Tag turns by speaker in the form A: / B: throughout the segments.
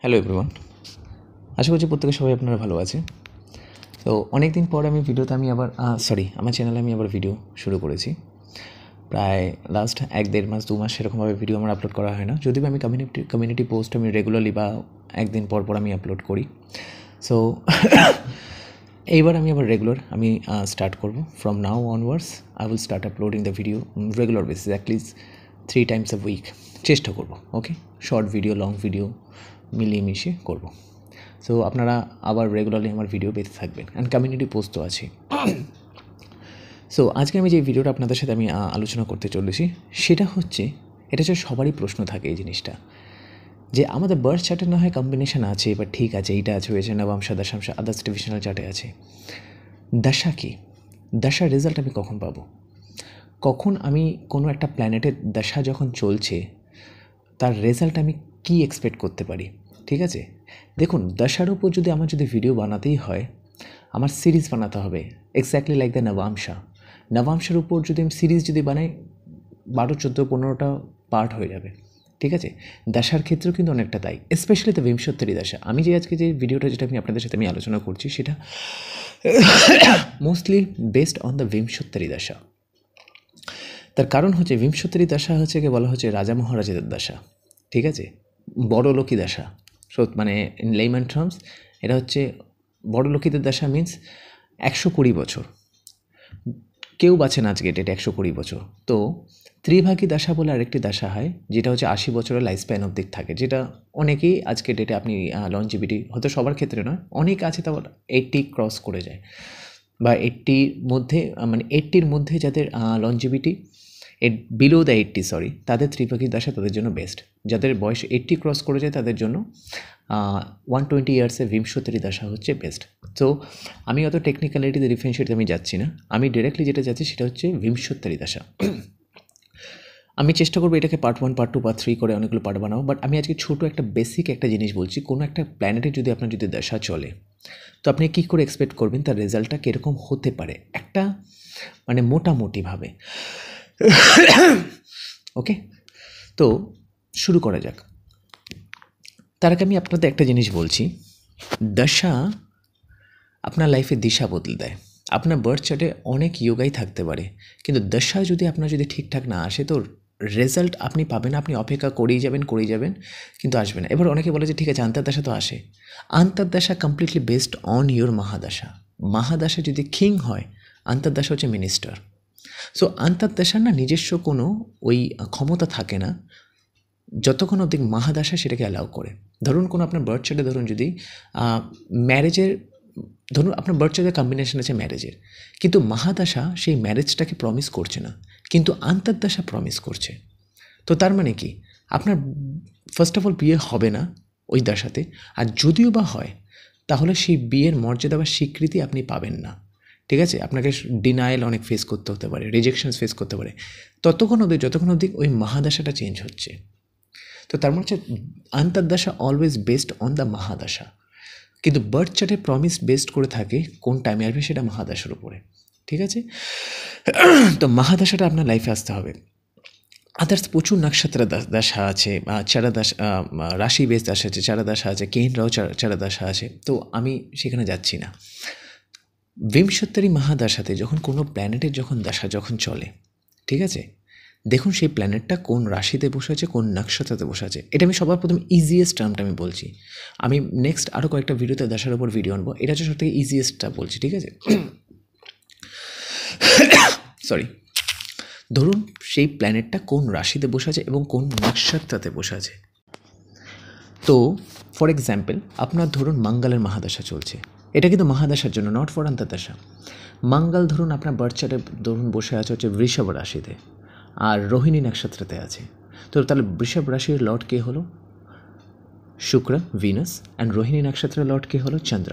A: Hello everyone, আশা করছি প্রত্যেকে সবাই আপনারা ভালো আছে। তো অনেক দিন পর আমি ভিডিওতে আমার চ্যানেলে আমি আবার ভিডিও শুরু করেছি। প্রায় লাস্ট 1-1.5 মাস 2 মাস সেরকমভাবে ভিডিও আমার আপলোড করা হয় না, যদিও আমি কমিউনিটি পোস্ট আমি রেগুলারলি বা একদিন পর পর আমি আপলোড করি। সো এইবার আমি আবার আমি স্টার্ট করব। From now onwards I will start uploading the video regular basis, at least 3 times a week চেষ্টা করব। ওকে, শর্ট ভিডিও লং ভিডিও মিলিয়ে মিশিয়ে করব। সো আপনারা আবার রেগুলারলি আমার ভিডিও পেতে থাকবেন, অ্যান্ড কমিউনিটি পোস্টও আছে। সো আজকে আমি যে ভিডিওটা আপনাদের সাথে আমি আলোচনা করতে চলেছি সেটা হচ্ছে, এটা হচ্ছে সবারই প্রশ্ন থাকে এই জিনিসটা, যে আমাদের বার্থ চার্টে না হয় কম্বিনেশান আছে, এবার ঠিক আছে এইটা আছে হয়েছে নবাংশা দশাংশা আদার্স ডিভিশনাল চার্টে আছে, দশা কি, দশার রেজাল্ট আমি কখন পাবো, কখন আমি কোনো একটা প্ল্যানেটের দশা যখন চলছে তার রেজাল্ট আমি কি এক্সপেক্ট করতে পারি। ঠিক আছে, দেখুন দশার উপর যদি আমার ভিডিও বানাতেই হয়, আমার সিরিজ বানাতে হবে এক্স্যাক্টলি লাইক দ্য নবাংশার উপর যদি আমি সিরিজ বানাই 12, 14, 15টা পার্ট হয়ে যাবে। ঠিক আছে, দশার ক্ষেত্রেও কিন্তু অনেকটা তাই, স্পেশালি দ্য বিংশোত্তরী দশা। আমি আজকে যে ভিডিওটা যেটা আমি আপনাদের সাথে আমি আলোচনা করছি সেটা মোস্টলি বেসড অন দ্য বিংশোত্তরী দশা। তার কারণ হচ্ছে বিংশোত্তরী দশা হচ্ছে বলা হচ্ছে রাজা মহারাজাদের দশা। ঠিক আছে, বড়লোকী দশা, মানে ইন লেইম্যান টার্মস এটা হচ্ছে বড়লোকীদের দশা, মিন্স 120 বছর। কেউ বাঁচে না আজকে ডেটে 120 বছর। তো ত্রিভাগী দশা বলে আরেকটি দশা হয়, যেটা হচ্ছে 80 বছরের লাইফ স্প্যান অবধি থাকে, যেটা অনেকেই আজকে ডেটে আপনি লঞ্জিভিটি হয়তো সবার ক্ষেত্রে নয়, অনেক আছে তাও 80 ক্রস করে যায়, বা 80-র মধ্যে, মানে 80-র মধ্যে যাদের লঞ্জিভিটি বিলো দ্য 80, তাদের ত্রিপাখী দশা তাদের জন্য বেস্ট। যাদের বয়স 80 ক্রস করে যায় তাদের জন্য 120 ইয়ার্সের বিংশোত্তরী দশা হচ্ছে বেস্ট। তো আমি অত টেকনিক্যালিটিতে ডিফারেন্সিয়েটে আমি যাচ্ছি না, আমি ডিরেক্টলি যেটা যাচ্ছি সেটা হচ্ছে বিংশোত্তরী দশা। আমি চেষ্টা করবো এটাকে পার্ট 1, পার্ট 2, পার্ট 3 করে অনেকগুলো পার্ট বানাবো, বাট আমি আজকে ছোটো একটা বেসিক একটা জিনিস বলছি। কোনো একটা প্ল্যানেটে যদি আপনার দশা চলে, তো আপনি কী করে এক্সপেক্ট করবেন তার রেজাল্টটা কীরকম হতে পারে, একটা মানে মোটামুটিভাবে। ওকে, তো শুরু করা যাক। তার আগে আমি আপনাদের একটা জিনিস বলছি, দশা আপনার লাইফে দিশা বদলে দেয়। আপনার বার্থ চার্টে অনেক যোগাই থাকতে পারে, কিন্তু দশা যদি আপনার ঠিকঠাক না আসে তো রেজাল্ট আপনি পাবেন, আপনি অপেক্ষা করেই যাবেন কিন্তু আসবে না। এবার অনেকে বলে যে ঠিক আছে আন্তর্দশা তো আসে, আন্তর্দশা কমপ্লিটলি বেসড অন ইউর মহাদশা। মহাদশা যদি কিং হয়, আন্তর্দশা হচ্ছে মিনিস্টার। সো আন্তর্দশার না নিজস্ব কোনো ওই ক্ষমতা থাকে না যতক্ষণ অবধি মহাদশা সেটাকে অ্যালাউ করে। ধরুন কোনো আপনার বার্থ চার্টে যদি ম্যারেজের, ধরুন আপনার বার্থ চার্টের কম্বিনেশন আছে ম্যারেজের, কিন্তু মহাদশা সেই ম্যারেজটাকে প্রমিস করছে না, কিন্তু আন্তর্দশা প্রমিস করছে। তো তার মানে কি, আপনার ফার্স্ট অফ অল বিয়ে হবে না ওই দশাতে, আর যদিও বা হয় তাহলে সেই বিয়ের মর্যাদা বা স্বীকৃতি আপনি পাবেন না। ঠিক আছে, আপনাকে ডিনায়াল অনেক ফেস করতে হতে পারে, রিজেকশনস ফেস করতে পারে যতক্ষণ অবধি ওই মহাদশাটা চেঞ্জ হচ্ছে। তো তার মানে হচ্ছে আন্তর্দশা অলওয়েজ বেসড অন দ্য মহাদশা, কিন্তু বার্থ চার্টে প্রমিস বেসড করে থাকে কোন টাইমে আসবে সেটা মহাদশার উপরে। ঠিক আছে, তো মহাদশাটা আপনার লাইফে আসতে হবে। আদার্স প্রচুর নক্ষত্র দশা আছে, চারা দশা, রাশি বেস দশা আছে, চারা দশা আছে, কেন্দ্রাও চারা দশা আছে, তো আমি সেখানে যাচ্ছি না। বিংশোত্তরী মহাদশাতে যখন কোনো প্ল্যানেটের দশা চলে, ঠিক আছে, দেখুন সেই প্ল্যানেটটা কোন রাশিতে বসে আছে, কোন নক্ষত্রতে বসে আছে। এটা আমি সবার প্রথম ইজিয়েস্ট টার্মটা আমি বলছি। আমি নেক্সট আরও কয়েকটা ভিডিওতে দশার উপর ভিডিও আনবো, এটা হচ্ছে সবথেকে ইজিয়েস্টটা বলছি। ঠিক আছে, সরি, ধরুন সেই প্ল্যানেটটা কোন রাশিতে বসে আছে এবং কোন নক্ষত্রতে বসে আছে। তো ফর এক্সাম্পল আপনার ধরুন মঙ্গলের মহাদশা চলছে, এটা কিন্তু মহাদশার জন্য, নট ফর অন্তর্দশা। মঙ্গল ধরুন আপনার বার্থ চার্টে বসে আছে হচ্ছে বৃষভ রাশিতে, আর রোহিণী নক্ষত্রতে আছে। তো তাহলে বৃষভ রাশির লর্ড কে হলো শুক্র, ভিনাস, অ্যান্ড রোহিণী নক্ষত্রের লর্ড কে হলো চন্দ্র।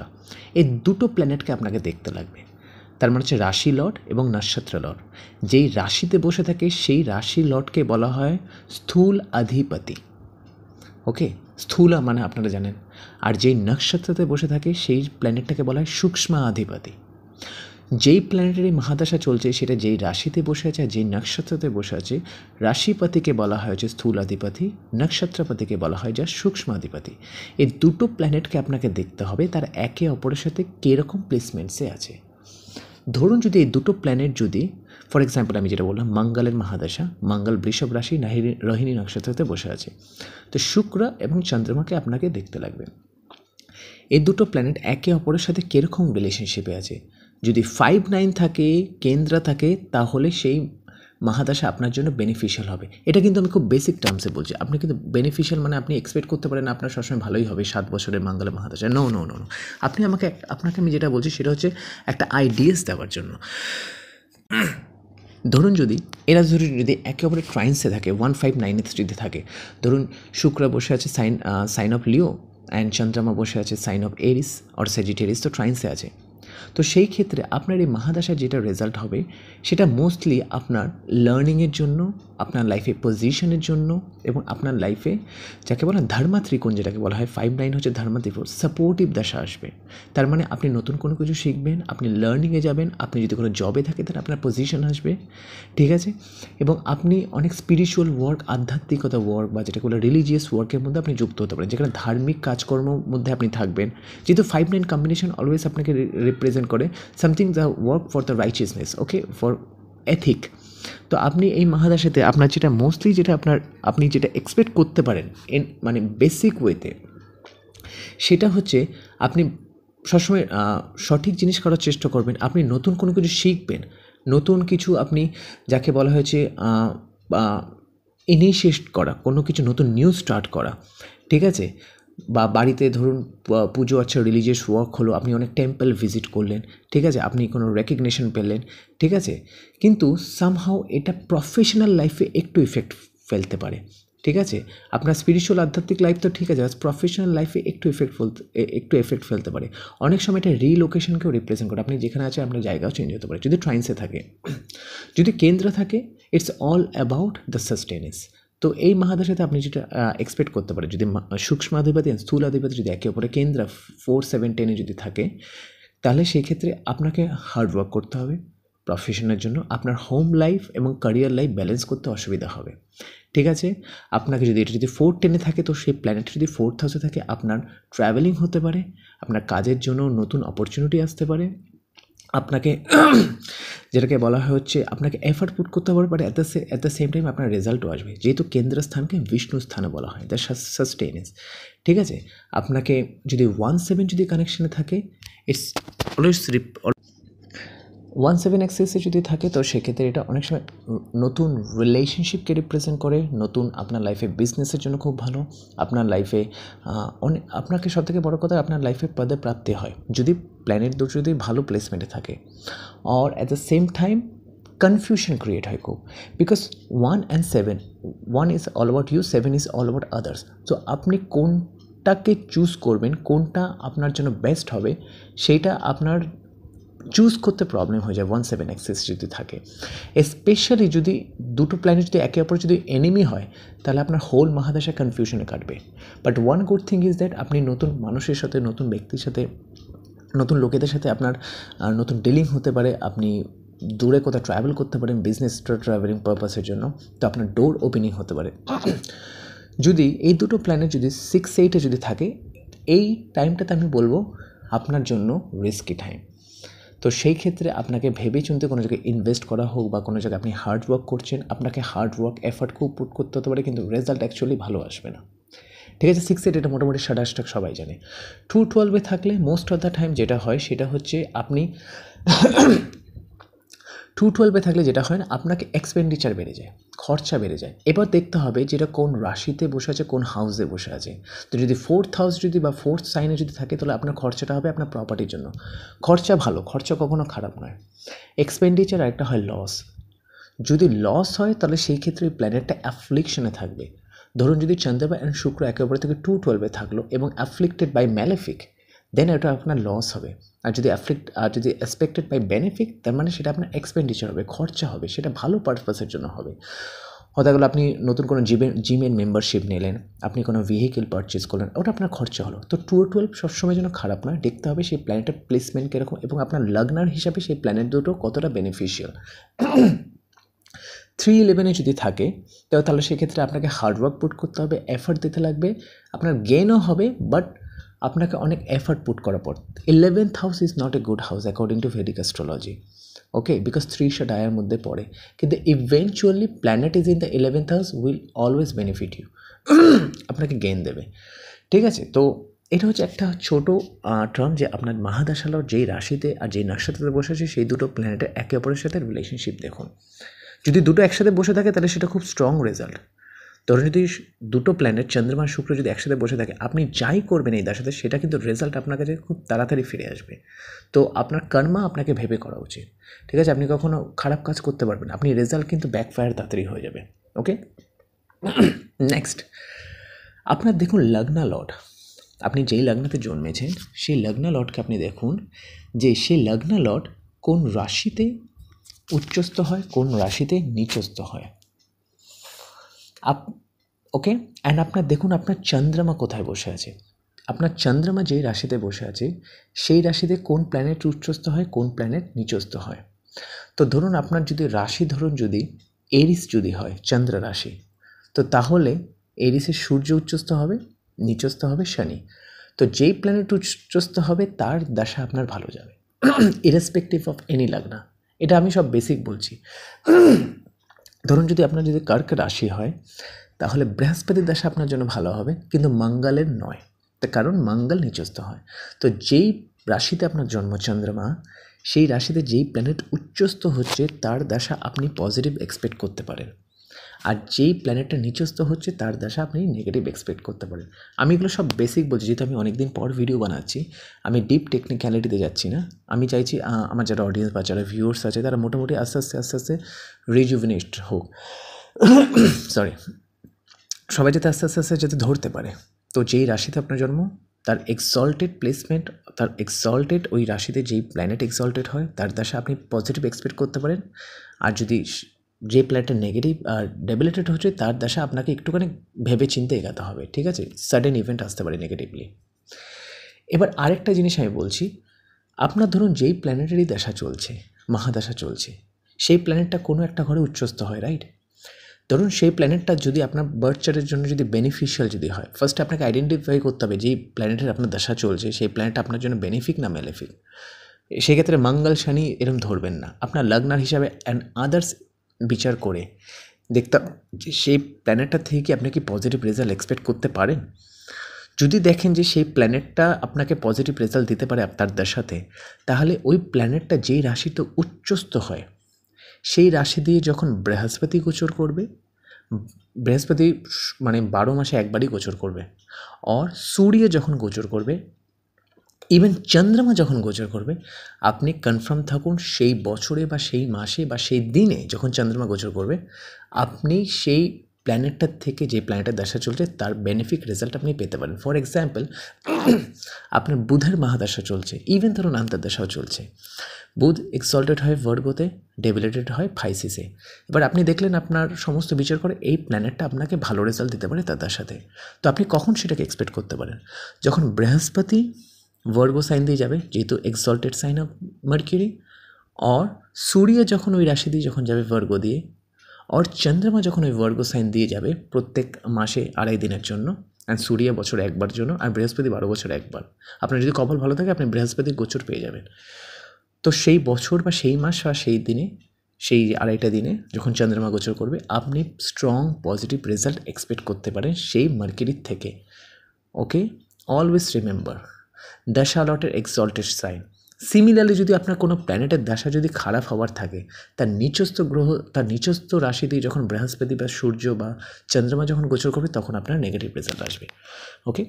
A: এই দুটো প্ল্যানেটকে আপনাকে দেখতে লাগবে। তার মানে হচ্ছে রাশি লর্ড এবং নক্ষত্র লর্ড। যেই রাশিতে বসে থাকে সেই রাশি লর্ডকে বলা হয় স্থূল অধিপতি। ওকে, স্থূলা মানে আপনারা জানেন। আর যেই নক্ষত্রতে বসে থাকে সেই প্ল্যানেটটাকে বলা হয় সূক্ষ্ম অধিপতি। যেই প্ল্যানেটারি মহাদশা চলছে সেটা যেই রাশিতে বসে আছে আর যেই নক্ষত্রতে বসে আছে, রাশিপতিকে বলা হয় হচ্ছে স্থূলাধিপতি, নক্ষত্রপতিকে বলা হয় যা সূক্ষ্মাধিপতি। এই দুটো প্ল্যানেটকে আপনাকে দেখতে হবে তার একে অপরের সাথে কীরকম প্লেসমেন্টসে আছে। ধরুন যদি এই দুটো প্ল্যানেট যদি, ফর এক্সাম্পল আমি যেটা বললাম মঙ্গলের মহাদশা, মঙ্গল বৃষভ রাশি রোহিণী নক্ষত্রতে বসে আছে, তো শুক্র এবং চন্দ্রমাকে আপনাকে দেখতে লাগবে এই দুটো প্ল্যানেট একে অপরের সাথে কীরকম রিলেশনশিপে আছে। যদি 5-9 থাকে, কেন্দ্রা থাকে, তাহলে সেই মহাদশা আপনার জন্য বেনিফিশিয়াল হবে। এটা কিন্তু আমি খুব বেসিক টার্মসে বলছি, আপনি কিন্তু বেনিফিশিয়াল মানে আপনি এক্সপেক্ট করতে পারেন আপনার সবসময় ভালোই হবে 7 বছরের মঙ্গলের মহাদশা। নো নো নো নো, আপনাকে আমি যেটা বলছি সেটা হচ্ছে একটা আইডিয়াস দেওয়ার জন্য। ধরুন যদি এরা যদি একে অপরের ট্রাইন্সে থাকে 1-5-9 যদি থাকে, ধরুন শুক্র বসে আছে সাইন অফ লিও অ্যান্ড চন্দ্রমা বসে আছে সাইন অফ এরিস অর স্যাজিটেরিস, তো ট্রাইন্সে আছে। তো সেই ক্ষেত্রে আপনার এই মহাদশার যেটা রেজাল্ট হবে সেটা মোস্টলি আপনার লার্নিংয়ের জন্য, আপনার লাইফে পজিশনের জন্য এবং আপনার লাইফে যাকে বলা ধর্মা ত্রিকোণ, যেটাকে বলা হয় 5-9 হচ্ছে ধর্মা ত্রিকোণ, সাপোর্টিভ দশা আসবে। তার মানে আপনি নতুন কোনো কিছু শিখবেন, আপনি লার্নিংয়ে যাবেন, আপনি যদি কোনো জবে থাকে তাহলে আপনার পজিশন আসবে, ঠিক আছে, এবং আপনি অনেক স্পিরিচুয়াল ওয়ার্ক, আধ্যাত্মিকতা ওয়ার্ক বা যেটাকে বলে রিলিজিয়াস ওয়ার্কের মধ্যে আপনি যুক্ত হতে পারেন, যেখানে ধার্মিক কাজকর্মের মধ্যে আপনি থাকবেন। যেহেতু 5-9 কম্বিনেশন অলওয়েজ আপনাকে রিপ্রেজেন্ট করে something the work for the righteousness, okay, for ethic. তো আপনি এই মহাদশাতে আপনার যেটা মোস্টলি যেটা আপনি যেটা এক্সপেক্ট করতে পারেন মানে বেসিক ওয়েতে, সেটা হচ্ছে আপনি সবসময় সঠিক জিনিস করার চেষ্টা করবেন, আপনি নতুন কোনো কিছু শিখবেন, নতুন কিছু আপনি যাকে বলা হয়েছে ইনিশিয়েট করা, কোনো কিছু নতুন নিউ স্টার্ট করা, ঠিক আছে, বা বাড়িতে ধরুন পুজো আচ্ছা রিলিজিয়াস ওয়ার্ক হলো, আপনি অনেক টেম্পল ভিজিট করলেন, ঠিক আছে, আপনি কোনো রেকগনিশন পেলেন, ঠিক আছে, কিন্তু সামহাও এটা প্রফেশনাল লাইফে একটু ইফেক্ট ফেলতে পারে, ঠিক আছে। আপনার স্পিরিচুয়াল আধ্যাত্মিক লাইফ তো ঠিক আছে, প্রফেশনাল লাইফে একটু এফেক্ট ফেলতে পারে। অনেক সময় এটা রিলোকেশনকেও রিপ্রেজেন্ট করে, আপনি যেখানে আছেন আপনার জায়গাও চেঞ্জ হতে পারে যদি ট্রাইন্সে থাকে। যদি কেন্দ্র থাকে, it's all about the sustenance. তো এই মহাদশাতে আপনি যেটা এক্সপেক্ট করতে পারেন, যদি সূক্ষ্মাধিপতি আর স্থূলাধিপতি যদি একে অপরে কেন্দ্র 4-7-10 যদি থাকে, তাহলে সেই ক্ষেত্রে আপনাকে হার্ড ওয়ার্ক করতে হবে প্রফেশনের জন্য, আপনার হোম লাইফ এবং ক্যারিয়ার লাইফ ব্যালেন্স করতে অসুবিধা হবে, ঠিক আছে। আপনাকে যদি এটা যদি 4-10 থাকে, তো সেই প্ল্যানেট যদি 4th হাউসে থাকে, আপনার ট্রাভেলিং হতে পারে, আপনার কাজের জন্য নতুন অপরচুনিটি আসতে পারে, আপনাকে যেটাকে বলা হয় হচ্ছে আপনাকে এফার্ট পুট করতে হবে, but at the same time আপনার রেজাল্টও আসবে, যেহেতু কেন্দ্র স্থানকে বিষ্ণু স্থানে বলা হয়, দ্য সাস্টেনেন্স, ঠিক আছে। আপনাকে যদি 1-7 যদি কানেকশানে থাকে, ইটস অলওয়েজ 1-7 অ্যাক্সেসে যদি থাকে, তো সেক্ষেত্রে এটা অনেক সময় নতুন রিলেশনশিপকে রিপ্রেজেন্ট করে, নতুন আপনার লাইফে বিজনেসের জন্য খুব ভালো, আপনার লাইফে আপনাকে সবথেকে বড় কথা আপনার লাইফে পদে প্রাপ্তি হয় যদি প্ল্যানেট দুটো যদি ভালো প্লেসমেন্টে থাকে, আর at the same time confusion create হয় খুব, because 1 and 7, 1 is all about you, 7 is all about others. তো আপনি কোনটাকে চুজ করবেন, কোনটা আপনার জন্য বেস্ট হবে, সেইটা আপনার চুজ করতে প্রবলেম হয়ে যায় 1-7 অ্যাক্সেস যদি থাকে। স্পেশালি যদি দুটো প্ল্যানেট যদি একে অপর যদি এনিমি হয়, তাহলে আপনার হোল মহাদশা কনফিউশনে কাটবে। But one good thing is that আপনি নতুন মানুষের সাথে, নতুন ব্যক্তির সাথে, নতুন লোকেদের সাথে আপনার নতুন ডিলিং হতে পারে, আপনি দূরে কোথাও ট্রাভেল করতে পারেন বিজনেস ট্রাভেলিং পারপাসের জন্য, তো আপনার ডোর ওপেনিং হতে পারে। যদি এই দুটো প্ল্যানেট যদি 6-8-এ যদি থাকে, এই টাইমটাতে আমি বলবো আপনার জন্য রিস্কি টাইম। তো সেই ক্ষেত্রে আপনাকে ভেবে চিন্তে কোনো জায়গায় ইনভেস্ট করা হোক বা কোনো জায়গায় আপনি হার্ড ওয়ার্ক করছেন, আপনাকে হার্ড ওয়ার্ক এফার্ট খুব পুট করতে হতে পারে, কিন্তু রেজাল্ট অ্যাকচুয়ালি ভালো আসবে না, ঠিক আছে। 6-8 এটা মোটামুটি 7-8 সবাই জানে। 2-12-এ থাকলে মোস্ট অফ দ্য টাইম যেটা হয় সেটা হচ্ছে আপনি 2-12-এ থাকলে যেটা হয় না, আপনাকে এক্সপেন্ডিচার বেড়ে যায়, খরচা বেড়ে যায়। এবার দেখতে হবে যেটা কোন রাশিতে বসে আছে, কোন হাউসে বসে আছে। তো যদি 4th হাউস যদি বা 4th সাইনে যদি থাকে, তাহলে আপনার খরচাটা হবে আপনার প্রপার্টির জন্য। খরচা ভালো, খরচা কখনো খারাপ নয়। এক্সপেন্ডিচার আর একটা হয় লস। যদি লস হয় তাহলে সেই ক্ষেত্রে ওই প্ল্যানেটটা অ্যাফ্লিকশনে থাকবে। ধরুন যদি চন্দ্র অ্যান্ড শুক্র একে অপরের থেকে 2-12-এ থাকলো এবং অ্যাফ্লিক্টেড বাই ম্যালেফিক, দেন এটা আপনার লস হবে। আর যদি এক্সপেক্টেড বাই বেনিফিট, তার মানে সেটা আপনার এক্সপেন্ডিচার হবে, খরচা হবে, সেটা ভালো পারপাসের জন্য হবে। হতে গেলো আপনি নতুন কোনো জিমের মেম্বারশিপ নিলেন, আপনি কোনো ভেহিকেল পারচেস করলেন, ওটা আপনার খরচা হলো। তো 2-12 সবসময় যেন খারাপ নয়, দেখতে হবে সেই প্ল্যানেটের প্লেসমেন্ট কীরকম এবং আপনার লগ্নার হিসাবে সেই প্ল্যানেট দুটো কতটা বেনিফিশিয়াল। 3-11 যদি থাকে তাহলে সেক্ষেত্রে আপনাকে হার্ডওয়ার্ক পুট করতে হবে, এফার্ট দিতে লাগবে, আপনার গেইনও হবে, বাট আপনাকে অনেক এফার্ট পুট করার পর। 11th house is not a good house according to Vedic astrology, okay, because 3 ডায়ার মধ্যে পড়ে, কিন্তু eventually planet is in the 11th house will always benefit you, আপনাকে গেইন দেবে, ঠিক আছে। তো এটা হচ্ছে একটা ছোটো টার্ম যে আপনার মহাদশালর যেই রাশিতে আর যেই নক্ষত্রে বসে আছে সেই দুটো প্ল্যানেটের একে অপরের সাথে রিলেশনশিপ দেখুন। যদি দুটো একসাথে বসে থাকে তাহলে সেটা খুব স্ট্রং রেজাল্ট। ধরুন যদি দুটো প্ল্যানেট চন্দ্রমা শুক্র যদি একসাথে বসে থাকে, আপনি যাই করবেন এই দশাতে সেটা কিন্তু রেজাল্ট আপনার কাছে খুব তাড়াতাড়ি ফিরে আসবে। তো আপনার কর্মা আপনাকে ভেবে করা উচিত, ঠিক আছে। আপনি কখনো খারাপ কাজ করতে পারবেন, আপনি রেজাল্ট কিন্তু ব্যাকফায়ার তাড়াতাড়ি হয়ে যাবে, ওকে। নেক্সট আপনার দেখুন লগ্না লর্ড, আপনি যেই লগ্নতে জন্মেছেন সেই লগ্না লর্ডকে আপনি দেখুন যে সেই লগ্না লর্ড কোন রাশিতে উচ্চস্থ হয়, কোন রাশিতে নিচস্থ হয়, ওকে। অ্যান্ড আপনার দেখুন আপনার চন্দ্রমা কোথায় বসে আছে, আপনার চন্দ্রমা যেই রাশিতে বসে আছে সেই রাশিতে কোন প্ল্যানেট উচ্চস্থ হয়, কোন প্ল্যানেট নিচস্থ হয়। তো ধরুন আপনার যদি রাশি ধরুন যদি এরিস যদি হয় চন্দ্র রাশি, তো তাহলে এরিসের সূর্য উচ্চস্থ হবে, নিচস্থ হবে শনি। তো যেই প্ল্যানেট উচ্চস্থ হবে তার দশা আপনার ভালো যাবে, ইরেসপেক্টিভ অফ এনি লগ্না। এটা আমি সব বেসিক বলছি। ধরুন যদি আপনার যদি কর্ক রাশি হয় তাহলে বৃহস্পতির দশা আপনার জন্য ভালো হবে, কিন্তু মঙ্গলের নয়, তার কারণ মঙ্গল নিচস্থ হয়। তো যেই রাশিতে আপনার জন্ম চন্দ্রমা, সেই রাশিতে যেই প্ল্যানেট উচ্চস্থ হচ্ছে তার দশা আপনি পজিটিভ এক্সপেক্ট করতে পারেন, আর যেই প্ল্যানেটটা নিচস্থ হচ্ছে তার দশা আপনি নেগেটিভ এক্সপেক্ট করতে পারেন। আমি এগুলো সব বেসিক বলছি, যেহেতু আমি অনেক দিন পর ভিডিও বানাচ্ছি, আমি ডিপ টেকনিক্যালিটিতে যাচ্ছি না। আমি চাইছি আমার যারা অডিয়েন্স বা যারা ভিউয়ার্স আছে তারা মোটামুটি আস্তে আস্তে রিজুভিনেট হোক, সরি, সবাই যাতে আস্তে আস্তে যাতে ধরতে পারে। তো যেই রাশিতে আপনার জন্ম তার এক্সল্টেড প্লেসমেন্ট, তার এক্সল্টেড ওই রাশিতে যেই প্ল্যানেট এক্সল্টেড হয় তার দশা আপনি পজিটিভ এক্সপেক্ট করতে পারেন, আর যদি যে প্ল্যানেটটা নেগেটিভ আর ডেবিলেটেড হচ্ছে তার দশা আপনাকে একটুখানি ভেবে চিন্তে এগাতে হবে, ঠিক আছে। সাডেন ইভেন্ট আসতে পারে নেগেটিভলি। এবার আরেকটা জিনিস আমি বলছি, আপনার ধরুন যেই প্ল্যানেটেরই দশা চলছে, মহাদশা চলছে, সেই প্ল্যানেটটা কোনো একটা ঘরে উচ্চস্থ হয়, রাইট। ধরুন সেই প্ল্যানেটটা যদি আপনার বার্থ চার্টের জন্য যদি বেনিফিশিয়াল যদি হয়, ফার্স্ট আপনাকে আইডেন্টিফাই করতে হবে যেই প্ল্যানেটের আপনার দশা চলছে সেই প্ল্যানেটটা আপনার জন্য বেনিফিক না মেলেফিক। সেক্ষেত্রে মঙ্গল শনি এরকম ধরবেন না, আপনার লগ্নার হিসাবে অ্যান্ড আদার্স বিচার করে দেখতে যে সেই প্ল্যানেটটা থেকে কি আপনি কি পজিটিভ রেজাল্ট এক্সপেক্ট করতে পারেন। যদি দেখেন যে সেই প্ল্যানেটটা আপনাকে পজিটিভ রেজাল্ট দিতে পারে আপনার দশাতে, তাহলে ওই প্ল্যানেটটা যেই রাশিতে উচ্চস্থ হয় সেই রাশি দিয়ে যখন বৃহস্পতি গোচর করবে, বৃহস্পতি মানে 12 মাসে একবারই গোচর করবে, আর সূর্য যখন গোচর করবে, ইভেন চন্দ্রমা যখন গোচর করবে, আপনি কনফার্ম থাকুন সেই বছরে বা সেই মাসে বা সেই দিনে যখন চন্দ্রমা গোচর করবে, আপনি সেই প্ল্যানেটটার থেকে যে প্ল্যানেটের দশা চলছে তার বেনিফিক রেজাল্ট আপনি পেতে পারেন। ফর এক্সাম্পল, আপনার বুধের মহাদশা চলছে, ইভেন ধরুন আন্তর্দশাও চলছে, বুধ এক্সল্টেড হয় ভার্গোতে, ডেবিলেটেড হয় পাইসিসে। এবার আপনি দেখলেন আপনার সমস্ত বিচার করে এই প্ল্যানেটটা আপনাকে ভালো রেজাল্ট দিতে পারে তার সাথে, তো আপনি কখন সেটাকে এক্সপেক্ট করতে পারেন, যখন বৃহস্পতি ভার্গো সাইন দিয়ে যাবে, যেহেতু এক্সল্টেড সাইন অফ মার্কিউরি, और সূর্য যখন ওই রাশি দিয়ে যখন যাবে ভার্গো দিয়ে, और চন্দ্রমা যখন ওই ভার্গো সাইন দিয়ে যাবে প্রত্যেক মাসে 2.5 দিনের জন্য, অ্যান্ড সূর্য বছর একবার জন্য, আর বৃহস্পতি 12 বছর একবার। আপনার যদি কপাল ভালো থাকে আপনি বৃহস্পতির গোচর পেয়ে যাবেন। তো সেই বছর বা সেই মাস বা সেই দিনে, সেই 2.5টা দিনে যখন চন্দ্রমা গোচর করবে, আপনি স্ট্রং পজিটিভ রেজাল্ট এক্সপেক্ট করতে পারেন সেই মার্কিউরির থেকে, ওকে। অলওয়েজ রিমেম্বার দশা লটের এক্সল্টেড সাইন। সিমিলারলি যদি আপনার কোনো প্ল্যানেটের দশা যদি খারাপ হওয়ার থাকে, তার নিচস্থ গ্রহ, তার নিচস্থ রাশি দিয়ে যখন বৃহস্পতি বা সূর্য বা চন্দ্রমা যখন গোচর করবে তখন আপনার নেগেটিভ রেজাল্ট আসবে, ওকে।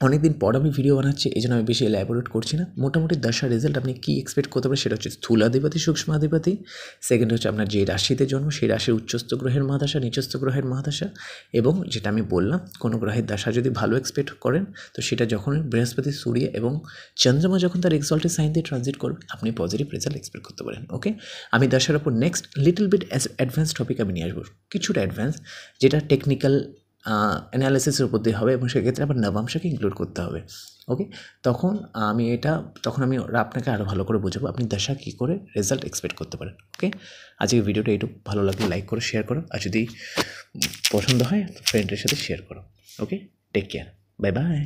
A: অনেকদিন পর আমি ভিডিও বানাচ্ছি, এই জন্য আমি বেশি এলাবোরেট করছি না। মোটামুটি দশার রেজাল্ট আপনি কী এক্সপেক্ট করতে পারেন সেটা হচ্ছে স্থূলাধিপতি সূক্ষ্মাধিপতি, সেকেন্ড হচ্ছে আপনার যে রাশিতে জন্ম সেই রাশির উচ্চস্থ গ্রহের মহাদশা, নিচস্থ গ্রহের মহাদশা, এবং যেটা আমি বললাম কোনো গ্রহের দশা যদি ভালো এক্সপেক্ট করেন তো সেটা যখন বৃহস্পতি, সূর্য এবং চন্দ্রমা যখন তার এক্সল্টেড সাইন দিয়ে ট্রানজিট করবে আপনি পজিটিভ রেজাল্ট এক্সপেক্ট করতে পারেন। ওকে, আমি দশার ওপর next little bit advance topic আমি নিয়ে আসবো, কিছুটা অ্যাডভান্স, যেটা টেকনিক্যাল অ্যানালিসিসের উপর দিয়ে হবে এবং সেক্ষেত্রে আবার নবাংশকে ইনক্লুড করতে হবে। ওকে, তখন আমি আপনাকে আরও ভালো করে বোঝাবো আপনি দশা কী করে রেজাল্ট এক্সপেক্ট করতে পারেন। ওকে, আজকের ভিডিওটা এইটুকু, ভালো লাগলে লাইক করো, শেয়ার করো, আর যদি পছন্দ হয় ফ্রেন্ডের সাথে শেয়ার করো। ওকে, টেক কেয়ার, বাই বাই।